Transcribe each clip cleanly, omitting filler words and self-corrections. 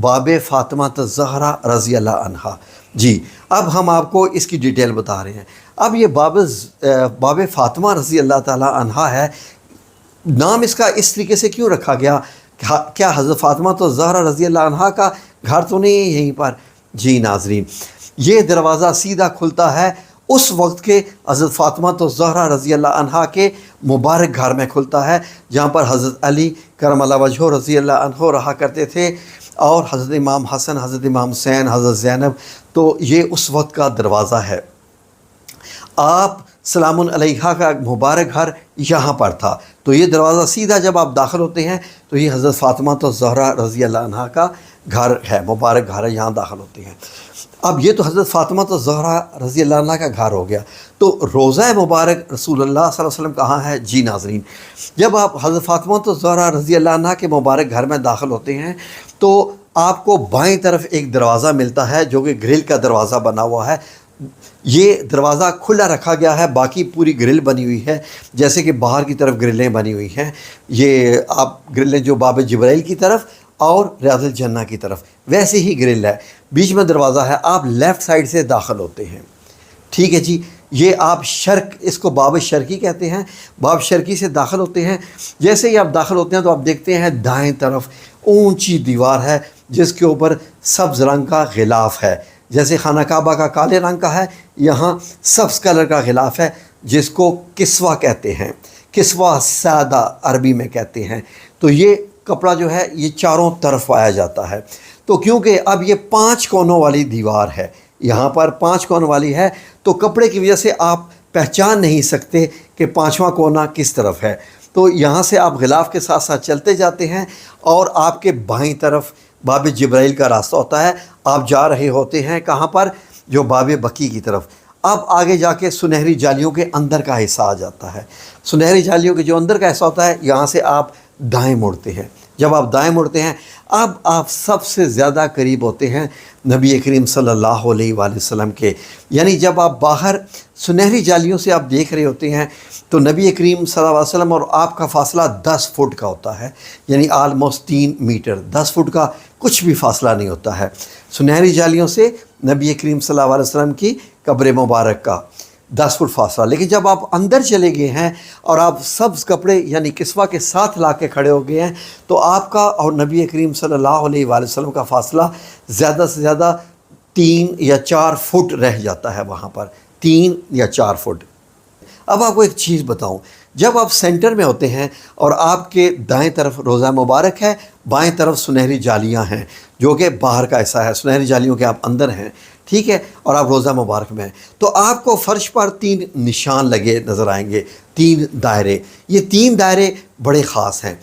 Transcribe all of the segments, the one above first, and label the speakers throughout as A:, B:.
A: باب فاطمہ الزہرا رضی اللہ عنہا۔ جی اب ہم آپ کو اس کی ڈیٹیل بتا رہے ہیں۔ اب یہ باب فاطمہ رضی اللہ تعالیٰ عنہا ہے، نام اس کا اس طریقے سے کیوں رکھا گیا؟ کیا حضرت فاطمہ الزہرا رضی اللہ عنہا کا گھر تو نہیں ہے یہیں پر؟ جی ناظرین، یہ دروازہ سیدھا کھلتا ہے اس وقت کے حضرت فاطمہ الزہرا رضی اللہ عنہا کے مبارک گھر میں کھلتا ہے، جہاں پر حضرت علی کرم اللہ وجہہ رضی اللہ عنہ رہا کرتے تھے، اور حضرت امام حسن، حضرت امام حسین، حضرت زینب۔ تو یہ اس وقت کا دروازہ ہے۔ آپ سلام علیہا کا مبارک گھر یہاں پر تھا، تو یہ دروازہ سیدھا جب آپ داخل ہوتے ہیں تو یہ حضرت فاطمہ الزہرا رضی اللہ عنہا کا گھر ہے، مبارک گھر ہے، یہاں داخل ہوتے ہیں۔ اب یہ تو حضرت فاطمہ الزہرا رضی اللہ عنہا کا گھر ہو گیا، تو روضہ مبارک رسول اللہ صلی اللہ علیہ وسلم کہاں ہے؟ جی ناظرین، جب آپ حضرت فاطمہ الزہرا رضی اللہ عنہا کے مبارک گھر میں داخل ہوتے ہیں تو آپ کو بائیں طرف ایک دروازہ ملتا ہے جو کہ گرل کا دروازہ بنا ہوا ہے۔ یہ دروازہ کھلا رکھا گیا ہے، باقی پوری گرل بنی ہوئی ہے، جیسے کہ باہر کی طرف گرلیں بنی ہوئی ہیں، یہ آپ گرلیں جو باب جبرائیل کی طرف اور ریاض الجنہ کی طرف ویسے ہی گرل ہے، بیچ میں دروازہ ہے، آپ لیفٹ سائڈ سے داخل ہوتے ہیں۔ ٹھیک ہے جی، یہ آپ شرق، اس کو باب شرقی کہتے ہیں، باب شرقی سے داخل ہوتے ہیں۔ جیسے ہی آپ داخل ہوتے ہیں تو آپ دیکھتے ہیں دائیں طرف اونچی دیوار ہے جس کے اوپر سبز رنگ کا غلاف ہے، جیسے خانہ کعبہ کا کالے رنگ کا ہے، یہاں سبز کلر کا غلاف ہے جس کو کسوہ کہتے ہیں، کسوہ سادہ عربی میں کہتے ہیں۔ تو یہ کپڑا جو ہے یہ چاروں طرف پایا جاتا ہے، تو کیونکہ اب یہ 5 کونوں والی دیوار ہے، یہاں پر 5 کون والی ہے، تو کپڑے کی وجہ سے آپ پہچان نہیں سکتے کہ 5واں کونا کس طرف ہے۔ تو یہاں سے آپ غلاف کے ساتھ ساتھ چلتے جاتے ہیں اور آپ کے بائیں طرف باب جبرائیل کا راستہ ہوتا ہے، آپ جا رہے ہوتے ہیں کہاں پر؟ جو باب بقی کی طرف۔ اب آگے جا کے سنہری جالیوں کے اندر کا حصہ آ جاتا ہے، سنہری جالیوں کے جو اندر کا حصہ ہوتا ہے، یہاں سے آپ دائیں مڑتے ہیں۔ جب آپ دائیں مڑتے ہیں اب آپ سب سے زیادہ قریب ہوتے ہیں نبی کریم صلی اللہ علیہ وآلہ وسلم کے، یعنی جب آپ باہر سنہری جالیوں سے آپ دیکھ رہے ہوتے ہیں تو نبی کریم صلی اللہ علیہ وسلم اور آپ کا فاصلہ 10 فٹ کا ہوتا ہے، یعنی آلموسٹ 3 میٹر، 10 فٹ کا کچھ بھی فاصلہ نہیں ہوتا ہے سنہری جالیوں سے نبی کریم صلی اللہ علیہ وسلم کی قبر مبارک کا 10 فٹ فاصلہ۔ لیکن جب آپ اندر چلے گئے ہیں اور آپ سبز کپڑے یعنی کسوہ کے ساتھ لا کے کھڑے ہو گئے ہیں تو آپ کا اور نبی کریم صلی اللہ علیہ وآلہ وسلم کا فاصلہ زیادہ سے زیادہ 3 یا 4 فٹ رہ جاتا ہے، وہاں پر 3 یا 4 فٹ۔ اب آپ کو ایک چیز بتاؤں، جب آپ سینٹر میں ہوتے ہیں اور آپ کے دائیں طرف روضہ مبارک ہے، بائیں طرف سنہری جالیاں ہیں جو کہ باہر کا حصہ ہے، سنہری جالیوں کے آپ اندر ہیں، ٹھیک ہے، اور آپ روضہ مبارک میں ہیں، تو آپ کو فرش پر 3 نشان لگے نظر آئیں گے، 3 دائرے۔ یہ 3 دائرے بڑے خاص ہیں،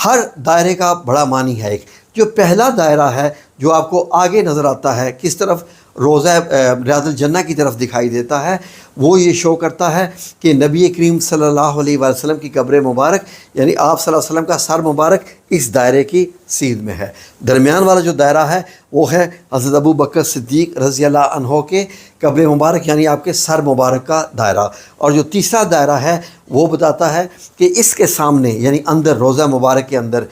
A: ہر دائرے کا بڑا معنی ہے۔ ایک جو پہلا دائرہ ہے جو آپ کو آگے نظر آتا ہے، کس طرف؟ روضہ ریاض الجنہ کی طرف دکھائی دیتا ہے، وہ یہ شو کرتا ہے کہ نبی کریم صلی اللہ علیہ وآلہ وسلم کی قبر مبارک یعنی آپ صلی اللہ علیہ وسلم کا سر مبارک اس دائرے کی سیدھ میں ہے۔ درمیان والا جو دائرہ ہے وہ ہے حضرت ابو بکر صدیق رضی اللہ عنہ کے قبر مبارک یعنی آپ کے سر مبارک کا دائرہ، اور جو تیسرا دائرہ ہے وہ بتاتا ہے کہ اس کے سامنے یعنی اندر روضہ مبارک کے اندر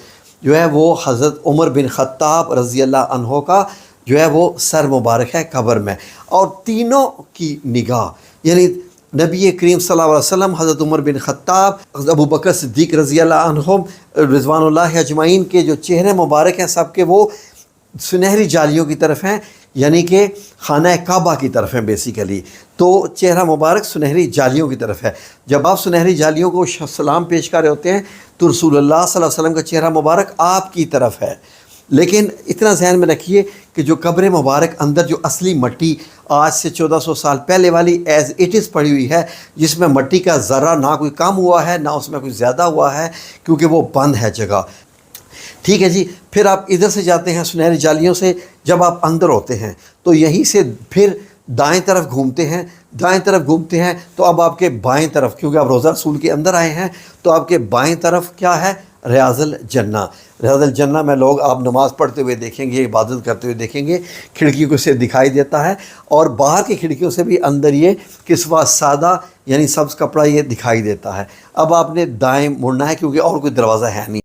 A: جو ہے وہ حضرت عمر بن خطاب رضی اللہ عنہ کا جو ہے وہ سر مبارک ہے قبر میں، اور تینوں کی نگاہ یعنی نبی کریم صلی اللہ علیہ وسلم، حضرت عمر بن خطاب، حضرت ابو بکر صدیق رضی اللہ عنہم رضوان اللہ اجمعین کے جو چہرے مبارک ہیں سب کے وہ سنہری جالیوں کی طرف ہیں، یعنی کہ خانہ کعبہ کی طرف ہیں بیسیکلی، تو چہرہ مبارک سنہری جالیوں کی طرف ہے۔ جب آپ سنہری جالیوں کو سلام پیش کر رہے ہوتے ہیں تو رسول اللہ صلی اللہ علیہ وسلم کا چہرہ مبارک آپ کی طرف ہے، لیکن اتنا ذہن میں رکھیے کہ جو قبر مبارک اندر جو اصلی مٹی آج سے 1400 سال پہلے والی ایز اٹ از پڑی ہوئی ہے، جس میں مٹی کا ذرہ نہ کوئی کم ہوا ہے نہ اس میں کوئی زیادہ ہوا ہے، کیونکہ وہ بند ہے جگہ، ٹھیک ہے جی۔ پھر آپ ادھر سے جاتے ہیں سنہری جالیوں سے، جب آپ اندر ہوتے ہیں تو یہیں سے پھر دائیں طرف گھومتے ہیں، دائیں طرف گھومتے ہیں تو اب آپ کے بائیں طرف، کیونکہ آپ روضہ رسول کے اندر آئے ہیں تو آپ کے بائیں طرف کیا ہے؟ ریاض الجنہ۔ ریاض الجنہ میں لوگ آپ نماز پڑھتے ہوئے دیکھیں گے، عبادت کرتے ہوئے دیکھیں گے، کھڑکیوں سے دکھائی دیتا ہے، اور باہر کی کھڑکیوں سے بھی اندر یہ کسوہ سادہ یعنی سبز کپڑا یہ دکھائی دیتا ہے۔ اب آپ نے دائیں مڑنا ہے کیونکہ اور کوئی دروازہ ہے نہیں۔